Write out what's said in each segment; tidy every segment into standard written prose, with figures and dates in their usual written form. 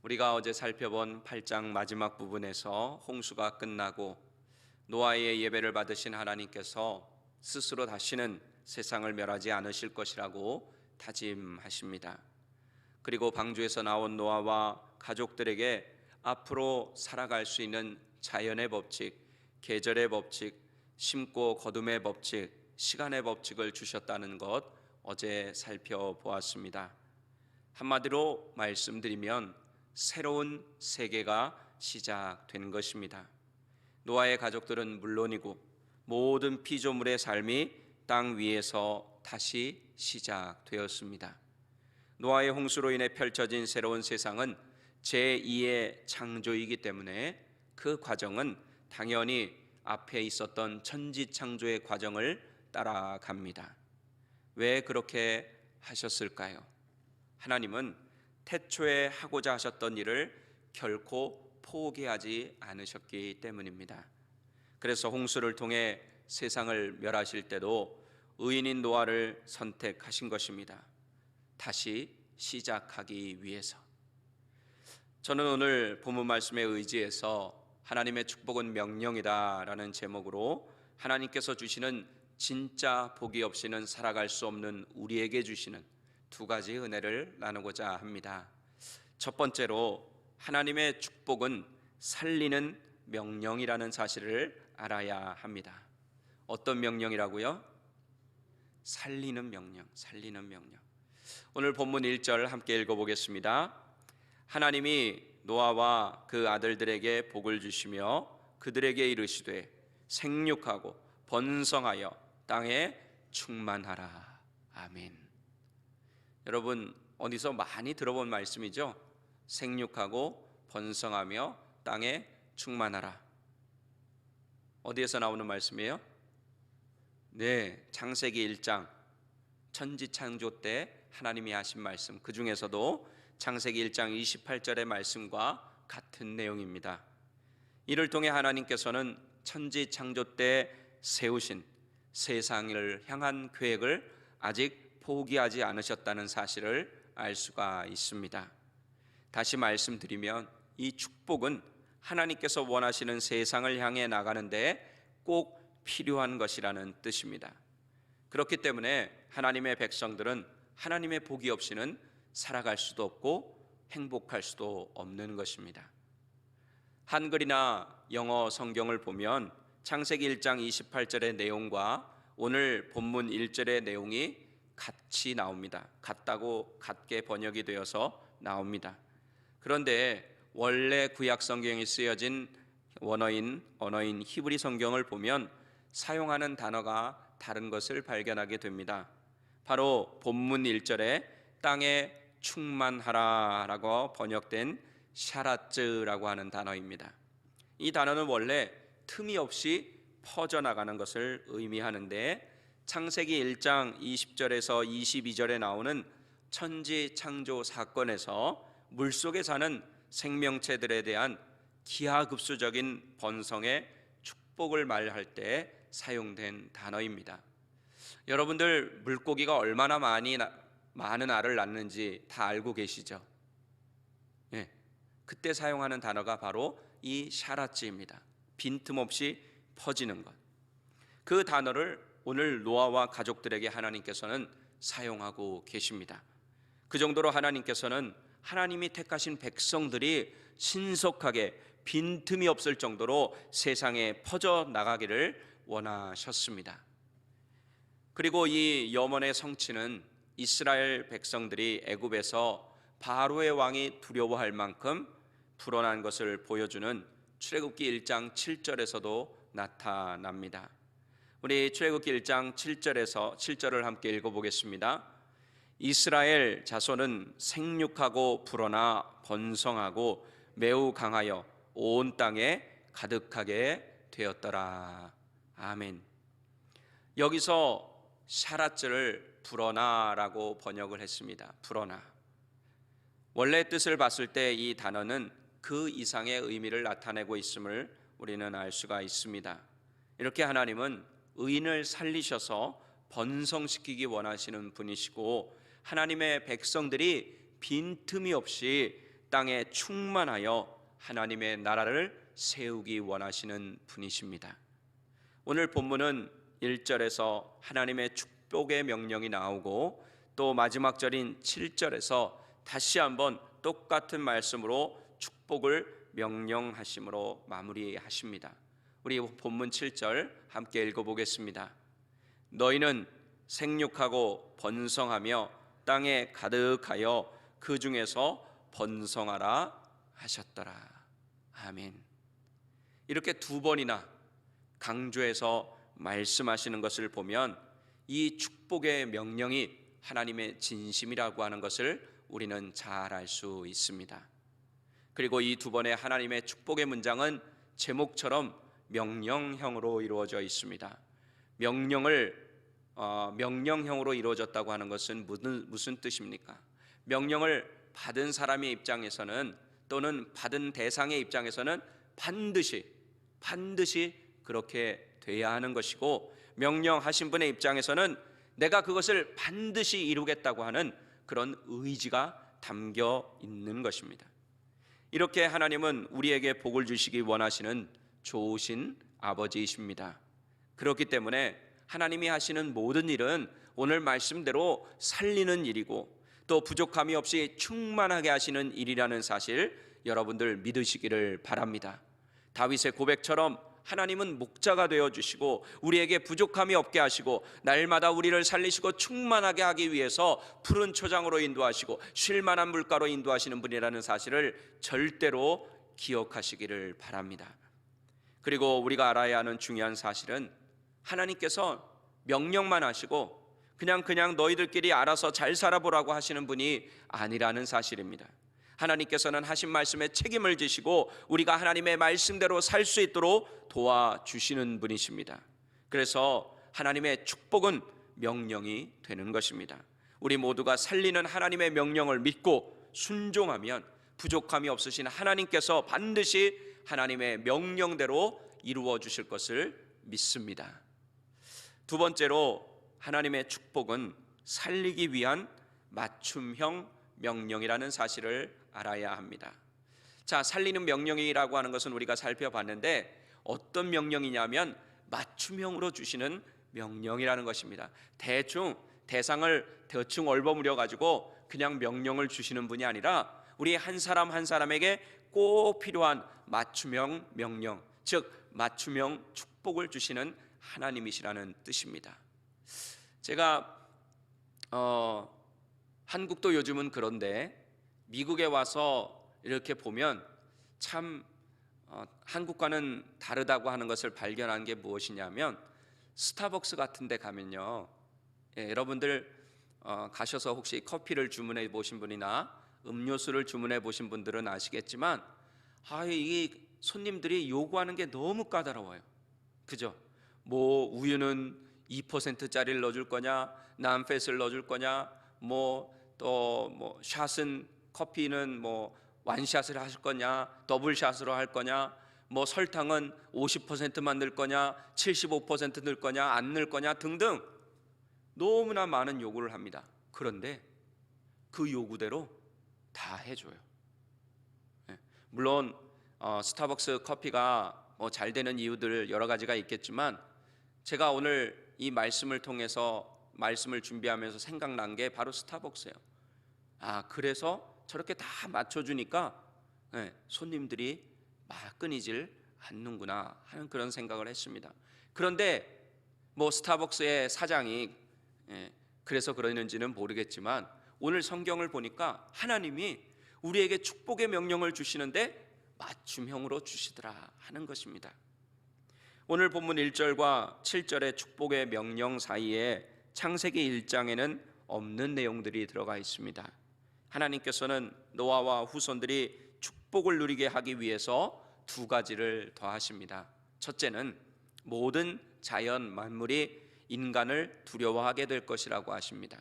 우리가 어제 살펴본 8장 마지막 부분에서 홍수가 끝나고 노아의 예배를 받으신 하나님께서 스스로 다시는 세상을 멸하지 않으실 것이라고 다짐하십니다. 그리고 방주에서 나온 노아와 가족들에게 앞으로 살아갈 수 있는 자연의 법칙, 계절의 법칙, 심고 거둠의 법칙, 시간의 법칙을 주셨다는 것 어제 살펴보았습니다. 한마디로 말씀드리면 새로운 세계가 시작된 것입니다. 노아의 가족들은 물론이고 모든 피조물의 삶이 땅 위에서 다시 시작되었습니다. 노아의 홍수로 인해 펼쳐진 새로운 세상은 제2의 창조이기 때문에 그 과정은 당연히 앞에 있었던 천지창조의 과정을 따라갑니다. 왜 그렇게 하셨을까요? 하나님은 태초에 하고자 하셨던 일을 결코 포기하지 않으셨기 때문입니다. 그래서 홍수를 통해 세상을 멸하실 때도 의인인 노아를 선택하신 것입니다. 다시 시작하기 위해서. 저는 오늘 본문 말씀에 의지해서 하나님의 축복은 명령이다 라는 제목으로 하나님께서 주시는 진짜 복이 없이는 살아갈 수 없는 우리에게 주시는 두 가지 은혜를 나누고자 합니다. 첫 번째로 하나님의 축복은 살리는 명령이라는 사실을 알아야 합니다. 어떤 명령이라고요? 살리는 명령, 살리는 명령. 오늘 본문 1절 함께 읽어보겠습니다. 하나님이 노아와 그 아들들에게 복을 주시며 그들에게 이르시되 생육하고 번성하여 땅에 충만하라. 아멘. 여러분 어디서 많이 들어본 말씀이죠? 생육하고 번성하며 땅에 충만하라. 어디에서 나오는 말씀이에요? 네, 창세기 1장 천지창조 때 하나님이 하신 말씀, 그 중에서도 창세기 1장 28절의 말씀과 같은 내용입니다. 이를 통해 하나님께서는 천지창조 때 세우신 세상을 향한 계획을 아직 포기하지 않으셨다는 사실을 알 수가 있습니다. 다시 말씀드리면 이 축복은 하나님께서 원하시는 세상을 향해 나가는데 꼭 필요한 것이라는 뜻입니다. 그렇기 때문에 하나님의 백성들은 하나님의 복이 없이는 살아갈 수도 없고 행복할 수도 없는 것입니다. 한글이나 영어 성경을 보면 창세기 1장 28절의 내용과 오늘 본문 1절의 내용이 같이 나옵니다. 같다고 같게 번역이 되어서 나옵니다. 그런데 원래 구약 성경에 쓰여진 언어인 히브리 성경을 보면 사용하는 단어가 다른 것을 발견하게 됩니다. 바로 본문 1절에 땅에 충만하라 라고 번역된 샤라츠라고 하는 단어입니다. 이 단어는 원래 틈이 없이 퍼져나가는 것을 의미하는데 창세기 1장 20절에서 22절에 나오는 천지창조 사건에서 물속에 사는 생명체들에 대한 기하급수적인 번성의 축복을 말할 때 사용된 단어입니다. 여러분들 물고기가 얼마나 많은 알을 낳는지 다 알고 계시죠? 네, 그때 사용하는 단어가 바로 이 샤라츠입니다. 빈틈없이 퍼지는 것. 그 단어를 오늘 노아와 가족들에게 하나님께서는 사용하고 계십니다. 그 정도로 하나님께서는 하나님이 택하신 백성들이 신속하게 빈틈이 없을 정도로 세상에 퍼져나가기를 원하셨습니다. 그리고 이 염원의 성취는 이스라엘 백성들이 애굽에서 바로의 왕이 두려워할 만큼 불어난 것을 보여주는 출애굽기 1장 7절에서도 나타납니다. 우리 출애굽기 1장 7절을 함께 읽어보겠습니다. 이스라엘 자손은 생육하고 불어나 번성하고 매우 강하여 온 땅에 가득하게 되었더라. 아멘. 여기서 샤라츠를 불어나라고 번역을 했습니다. 불어나. 원래 뜻을 봤을 때 이 단어는 그 이상의 의미를 나타내고 있음을 우리는 알 수가 있습니다. 이렇게 하나님은 의인을 살리셔서 번성시키기 원하시는 분이시고 하나님의 백성들이 빈틈이 없이 땅에 충만하여 하나님의 나라를 세우기 원하시는 분이십니다. 오늘 본문은 1절에서 하나님의 축복의 명령이 나오고 또 마지막 절인 7절에서 다시 한번 똑같은 말씀으로 축복을 명령하심으로 마무리하십니다. 우리 본문 7절 함께 읽어보겠습니다. 너희는 생육하고 번성하며 땅에 가득하여 그 중에서 번성하라 하셨더라. 아멘. 이렇게 두 번이나 강조해서 말씀하시는 것을 보면 이 축복의 명령이 하나님의 진심이라고 하는 것을 우리는 잘 알 수 있습니다. 그리고 이 두 번의 하나님의 축복의 문장은 제목처럼 명령형으로 이루어져 있습니다. 명령형으로 이루어졌다고 하는 것은 무슨 뜻입니까? 명령을 받은 사람의 입장에서는 또는 받은 대상의 입장에서는 반드시 그렇게 돼야 하는 것이고, 명령하신 분의 입장에서는 내가 그것을 반드시 이루겠다고 하는 그런 의지가 담겨 있는 것입니다. 이렇게 하나님은 우리에게 복을 주시기 원하시는 좋으신 아버지이십니다. 그렇기 때문에 하나님이 하시는 모든 일은 오늘 말씀대로 살리는 일이고 또 부족함이 없이 충만하게 하시는 일이라는 사실 여러분들 믿으시기를 바랍니다. 다윗의 고백처럼 하나님은 목자가 되어주시고 우리에게 부족함이 없게 하시고 날마다 우리를 살리시고 충만하게 하기 위해서 푸른 초장으로 인도하시고 쉴만한 물가로 인도하시는 분이라는 사실을 절대로 기억하시기를 바랍니다. 그리고 우리가 알아야 하는 중요한 사실은 하나님께서 명령만 하시고 그냥 너희들끼리 알아서 잘 살아보라고 하시는 분이 아니라는 사실입니다. 하나님께서는 하신 말씀에 책임을 지시고 우리가 하나님의 말씀대로 살 수 있도록 도와주시는 분이십니다. 그래서 하나님의 축복은 명령이 되는 것입니다. 우리 모두가 살리는 하나님의 명령을 믿고 순종하면 부족함이 없으신 하나님께서 반드시 하나님의 명령대로 이루어 주실 것을 믿습니다. 두 번째로 하나님의 축복은 살리기 위한 맞춤형 명령이라는 사실을 알아야 합니다. 자, 살리는 명령이라고 하는 것은 우리가 살펴봤는데 어떤 명령이냐면 맞춤형으로 주시는 명령이라는 것입니다. 대상을 대충 얼버무려 가지고 그냥 명령을 주시는 분이 아니라 우리 한 사람 한 사람에게 꼭 필요한 맞춤형 명령, 즉 맞춤형 축복을 주시는 하나님이시라는 뜻입니다. 제가 한국도 요즘은 그런데 미국에 와서 이렇게 보면 참 한국과는 다르다고 하는 것을 발견한 게 무엇이냐면 스타벅스 같은 데 가면요, 여러분들 가셔서 혹시 커피를 주문해 보신 분이나 음료수를 주문해 보신 분들은 아시겠지만 이 손님들이 요구하는 게 너무 까다로워요. 그죠? 뭐 우유는 2%짜리를 넣어줄 거냐, 남팻을 넣어줄 거냐, 샷은 커피는 완샷을 하실 거냐, 더블샷으로 할 거냐, 설탕은 50%만 넣을 거냐, 75% 넣을 거냐, 안 넣을 거냐 등등 너무나 많은 요구를 합니다. 그런데 그 요구대로 다 해줘요. 물론 스타벅스 커피가 잘 되는 이유들 여러 가지가 있겠지만 제가 오늘 이 말씀을 통해서 말씀을 준비하면서 생각난 게 바로 스타벅스예요. 그래서 저렇게 다 맞춰주니까 손님들이 막 끊이질 않는구나 하는 그런 생각을 했습니다. 그런데 스타벅스의 사장이 그래서 그러는지는 모르겠지만 오늘 성경을 보니까 하나님이 우리에게 축복의 명령을 주시는데 맞춤형으로 주시더라 하는 것입니다. 오늘 본문 1절과 7절의 축복의 명령 사이에 창세기 1장에는 없는 내용들이 들어가 있습니다. 하나님께서는 노아와 후손들이 축복을 누리게 하기 위해서 두 가지를 더하십니다. 첫째는 모든 자연 만물이 인간을 두려워하게 될 것이라고 하십니다.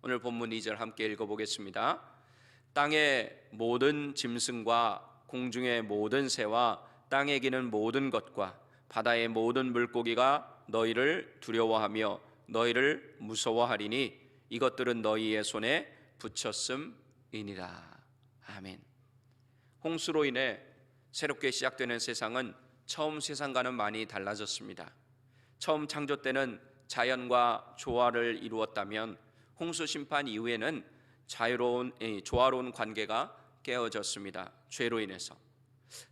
오늘 본문 2절 함께 읽어보겠습니다. 땅의 모든 짐승과 공중의 모든 새와 땅에 기는 모든 것과 바다의 모든 물고기가 너희를 두려워하며 너희를 무서워하리니 이것들은 너희의 손에 붙였음이니라. 아멘. 홍수로 인해 새롭게 시작되는 세상은 처음 세상과는 많이 달라졌습니다. 처음 창조 때는 자연과 조화를 이루었다면 홍수 심판 이후에는 조화로운 관계가 깨어졌습니다. 죄로 인해서.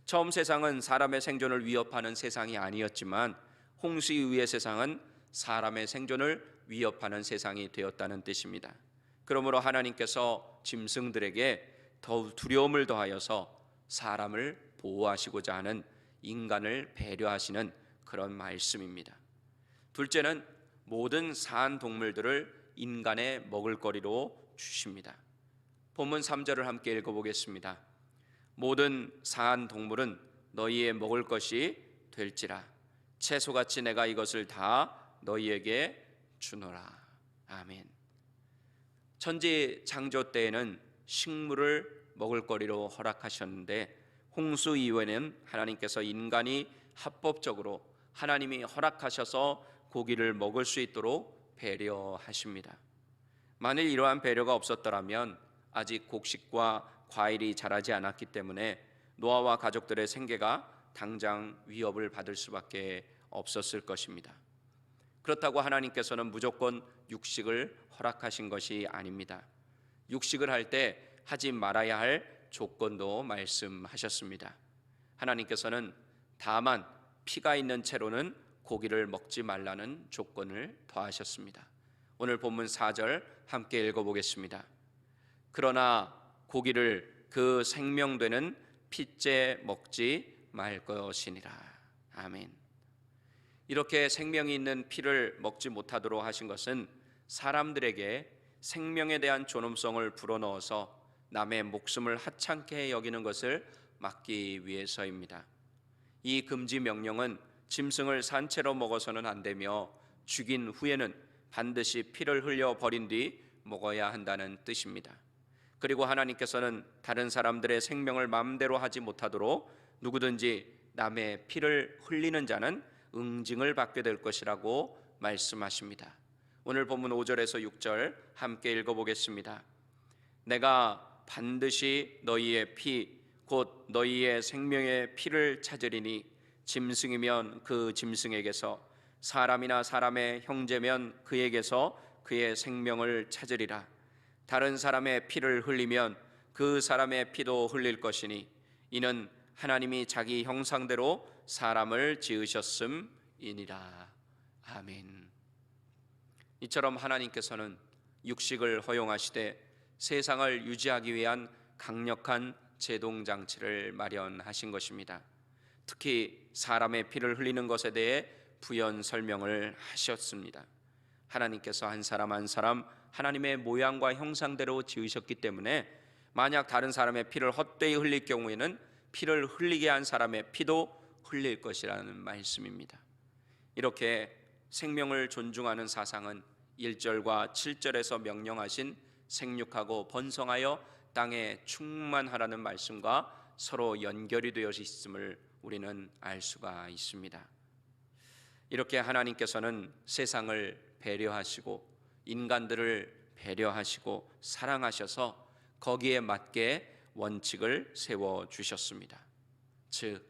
처음 세상은 사람의 생존을 위협하는 세상이 아니었지만 홍수 이후의 세상은 사람의 생존을 위협하는 세상이 되었다는 뜻입니다. 그러므로 하나님께서 짐승들에게 더욱 두려움을 더하여서 사람을 보호하시고자 하는 인간을 배려하시는 그런 말씀입니다. 둘째는 모든 사한 동물들을 인간의 먹을거리로 주십니다. 본문 3절을 함께 읽어보겠습니다. 모든 사한 동물은 너희의 먹을 것이 될지라 채소같이 내가 이것을 다 너희에게 주노라. 아멘. 천지 창조 때에는 식물을 먹을거리로 허락하셨는데 홍수 이후에는 하나님께서 인간이 합법적으로 하나님이 허락하셔서 고기를 먹을 수 있도록 배려하십니다. 만일 이러한 배려가 없었더라면 아직 곡식과 과일이 자라지 않았기 때문에 노아와 가족들의 생계가 당장 위협을 받을 수밖에 없었을 것입니다. 그렇다고 하나님께서는 무조건 육식을 허락하신 것이 아닙니다. 육식을 할 때 하지 말아야 할 조건도 말씀하셨습니다. 하나님께서는 다만 피가 있는 채로는 고기를 먹지 말라는 조건을 더하셨습니다. 오늘 본문 4절 함께 읽어보겠습니다. 그러나 고기를 그 생명되는 피째 먹지 말 것이니라. 아멘. 이렇게 생명이 있는 피를 먹지 못하도록 하신 것은 사람들에게 생명에 대한 존엄성을 불어넣어서 남의 목숨을 하찮게 여기는 것을 막기 위해서입니다. 이 금지 명령은 짐승을 산채로 먹어서는 안 되며 죽인 후에는 반드시 피를 흘려 버린 뒤 먹어야 한다는 뜻입니다. 그리고 하나님께서는 다른 사람들의 생명을 마음대로 하지 못하도록 누구든지 남의 피를 흘리는 자는 응징을 받게 될 것이라고 말씀하십니다. 오늘 본문 5절에서 6절 함께 읽어보겠습니다. 내가 반드시 너희의 피 곧 너희의 생명의 피를 찾으리니 짐승이면 그 짐승에게서 사람이나 사람의 형제면 그에게서 그의 생명을 찾으리라. 다른 사람의 피를 흘리면 그 사람의 피도 흘릴 것이니 이는 하나님이 자기 형상대로 사람을 지으셨음이니라. 아멘. 이처럼 하나님께서는 육식을 허용하시되 세상을 유지하기 위한 강력한 제동장치를 마련하신 것입니다. 특히 사람의 피를 흘리는 것에 대해 부연 설명을 하셨습니다. 하나님께서 한 사람 한 사람 하나님의 모양과 형상대로 지으셨기 때문에 만약 다른 사람의 피를 헛되이 흘릴 경우에는 피를 흘리게 한 사람의 피도 흘릴 것이라는 말씀입니다. 이렇게 생명을 존중하는 사상은 1절과 7절에서 명령하신 생육하고 번성하여 땅에 충만하라는 말씀과 서로 연결이 되어 있음을 우리는 알 수가 있습니다. 이렇게 하나님께서는 세상을 배려하시고 인간들을 배려하시고 사랑하셔서 거기에 맞게 원칙을 세워주셨습니다. 즉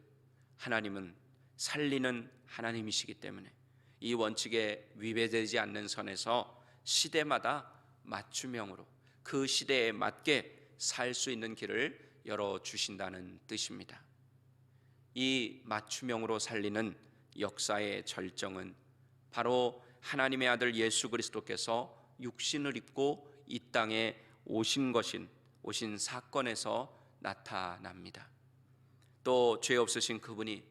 하나님은 살리는 하나님이시기 때문에 이 원칙에 위배되지 않는 선에서 시대마다 맞춤형으로 그 시대에 맞게 살 수 있는 길을 열어주신다는 뜻입니다. 이 맞춤형으로 살리는 역사의 절정은 바로 하나님의 아들 예수 그리스도께서 육신을 입고 이 땅에 오신 사건에서 나타납니다. 또 죄 없으신 그분이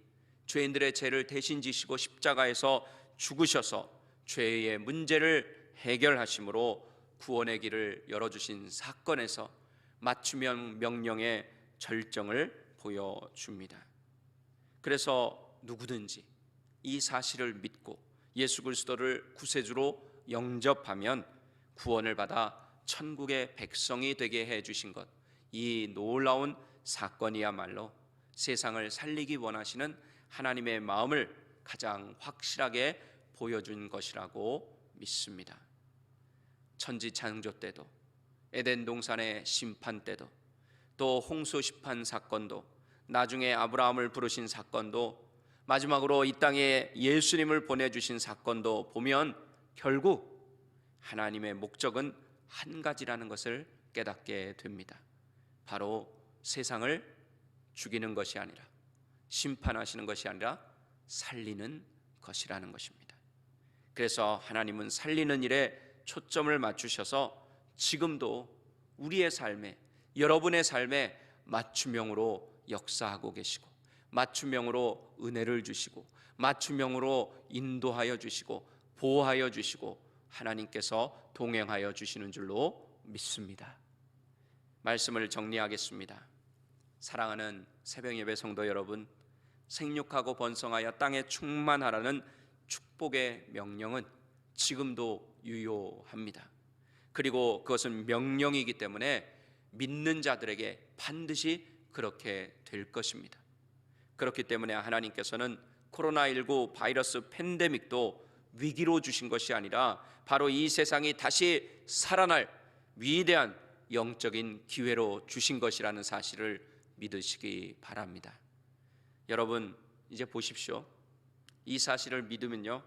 죄인들의 죄를 대신 지시고 십자가에서 죽으셔서 죄의 문제를 해결하심으로 구원의 길을 열어주신 사건에서 맞춤형 명령의 절정을 보여줍니다. 그래서 누구든지 이 사실을 믿고 예수 그리스도를 구세주로 영접하면 구원을 받아 천국의 백성이 되게 해주신 것, 이 놀라운 사건이야말로 세상을 살리기 원하시는 하나님의 마음을 가장 확실하게 보여준 것이라고 믿습니다. 천지 창조 때도 에덴 동산의 심판 때도 또 또 홍수 심판 사건도, 나중에 아브라함을 부르신 사건도, 마지막으로 이 땅에 예수님을 보내주신 사건도 보면 결국 하나님의 목적은 한 가지라는 것을 깨닫게 됩니다. 바로 세상을 죽이는 것이 아니라, 심판하시는 것이 아니라 살리는 것이라는 것입니다. 그래서 하나님은 살리는 일에 초점을 맞추셔서 지금도 우리의 삶에, 여러분의 삶에 맞춤형으로 역사하고 계시고, 맞춤형으로 은혜를 주시고, 맞춤형으로 인도하여 주시고, 보호하여 주시고, 하나님께서 동행하여 주시는 줄로 믿습니다. 말씀을 정리하겠습니다. 사랑하는 새벽예배 성도 여러분, 생육하고 번성하여 땅에 충만하라는 축복의 명령은 지금도 유효합니다. 그리고 그것은 명령이기 때문에 믿는 자들에게 반드시 그렇게 될 것입니다. 그렇기 때문에 하나님께서는 코로나19 바이러스 팬데믹도 위기로 주신 것이 아니라 바로 이 세상이 다시 살아날 위대한 영적인 기회로 주신 것이라는 사실을 믿으시기 바랍니다. 여러분, 이제 보십시오. 이 사실을 믿으면요,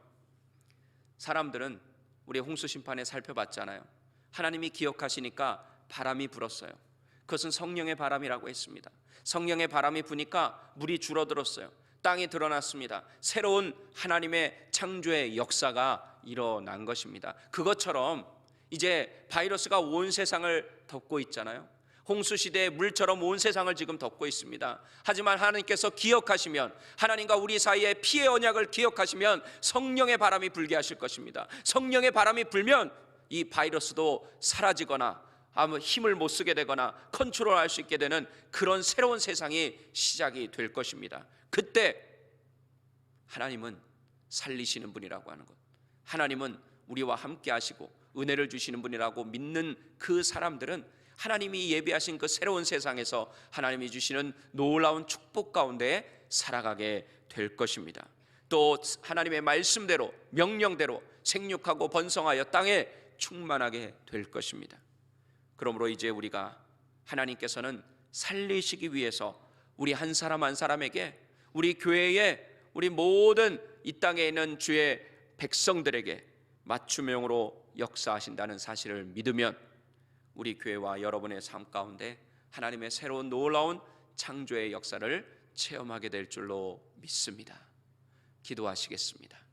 사람들은 우리 홍수 심판에 살펴봤잖아요. 하나님이 기억하시니까 바람이 불었어요. 그것은 성령의 바람이라고 했습니다. 성령의 바람이 부니까 물이 줄어들었어요. 땅이 드러났습니다. 새로운 하나님의 창조의 역사가 일어난 것입니다. 그것처럼 이제 바이러스가 온 세상을 덮고 있잖아요. 홍수 시대의 물처럼 온 세상을 지금 덮고 있습니다. 하지만 하나님께서 기억하시면, 하나님과 우리 사이의 피의 언약을 기억하시면 성령의 바람이 불게 하실 것입니다. 성령의 바람이 불면 이 바이러스도 사라지거나 아무 힘을 못 쓰게 되거나 컨트롤할 수 있게 되는 그런 새로운 세상이 시작이 될 것입니다. 그때 하나님은 살리시는 분이라고 하는 것, 하나님은 우리와 함께 하시고 은혜를 주시는 분이라고 믿는 그 사람들은 하나님이 예비하신 그 새로운 세상에서 하나님이 주시는 놀라운 축복 가운데 살아가게 될 것입니다. 또 하나님의 말씀대로, 명령대로 생육하고 번성하여 땅에 충만하게 될 것입니다. 그러므로 이제 우리가, 하나님께서는 살리시기 위해서 우리 한 사람 한 사람에게, 우리 교회에, 우리 모든 이 땅에 있는 주의 백성들에게 맞춤형으로 역사하신다는 사실을 믿으면 우리 교회와 여러분의 삶 가운데 하나님의 새로운 놀라운 창조의 역사를 체험하게 될 줄로 믿습니다. 기도하시겠습니다.